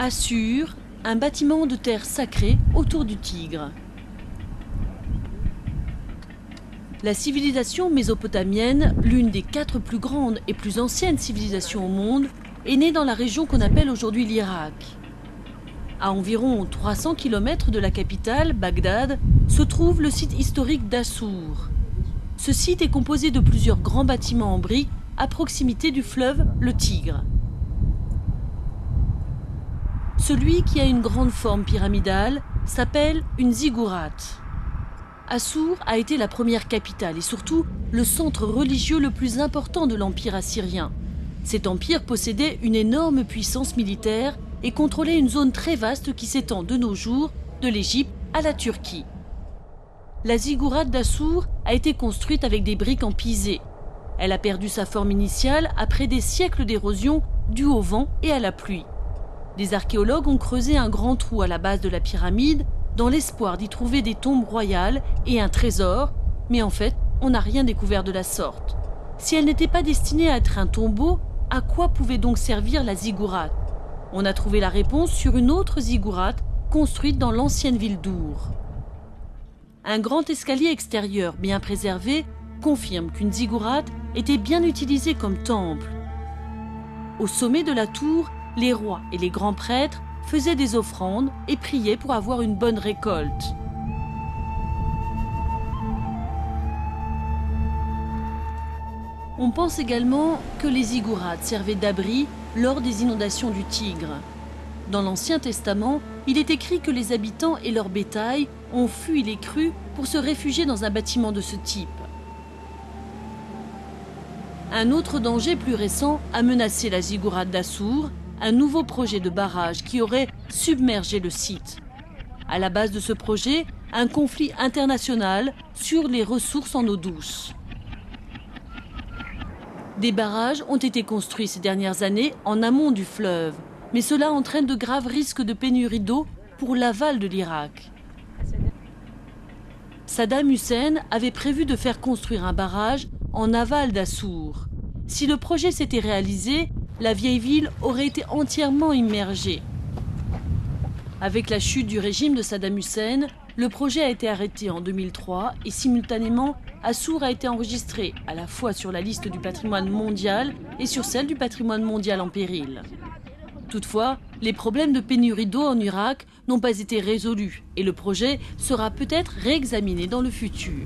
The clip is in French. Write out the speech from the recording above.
Assur, un bâtiment de terre sacré autour du Tigre. La civilisation mésopotamienne, l'une des 4 plus grandes et plus anciennes civilisations au monde, est née dans la région qu'on appelle aujourd'hui l'Irak. À environ 300 km de la capitale, Bagdad, se trouve le site historique d'Assur. Ce site est composé de plusieurs grands bâtiments en briques à proximité du fleuve, le Tigre. Celui qui a une grande forme pyramidale s'appelle une ziggourate. Assur a été la première capitale et surtout le centre religieux le plus important de l'empire assyrien. Cet empire possédait une énorme puissance militaire et contrôlait une zone très vaste qui s'étend de nos jours de l'Égypte à la Turquie. La ziggourate d'Assur a été construite avec des briques en pisé. Elle a perdu sa forme initiale après des siècles d'érosion due au vent et à la pluie. Des archéologues ont creusé un grand trou à la base de la pyramide dans l'espoir d'y trouver des tombes royales et un trésor, mais en fait, on n'a rien découvert de la sorte. Si elle n'était pas destinée à être un tombeau, à quoi pouvait donc servir la ziggourate? On a trouvé la réponse sur une autre ziggourate construite dans l'ancienne ville d'Our. Un grand escalier extérieur bien préservé confirme qu'une ziggourate était bien utilisée comme temple. Au sommet de la tour, les rois et les grands prêtres faisaient des offrandes et priaient pour avoir une bonne récolte. On pense également que les ziggourates servaient d'abri lors des inondations du Tigre. Dans l'Ancien Testament, il est écrit que les habitants et leur bétail ont fui les crues pour se réfugier dans un bâtiment de ce type. Un autre danger plus récent a menacé la ziggourate d'Assur, un nouveau projet de barrage qui aurait submergé le site. À la base de ce projet, un conflit international sur les ressources en eau douce. Des barrages ont été construits ces dernières années en amont du fleuve, mais cela entraîne de graves risques de pénurie d'eau pour l'aval de l'Irak. Saddam Hussein avait prévu de faire construire un barrage en aval d'Assur. Si le projet s'était réalisé, la vieille ville aurait été entièrement immergée. Avec la chute du régime de Saddam Hussein, le projet a été arrêté en 2003 et simultanément, Assur a été enregistré à la fois sur la liste du patrimoine mondial et sur celle du patrimoine mondial en péril. Toutefois, les problèmes de pénurie d'eau en Irak n'ont pas été résolus et le projet sera peut-être réexaminé dans le futur.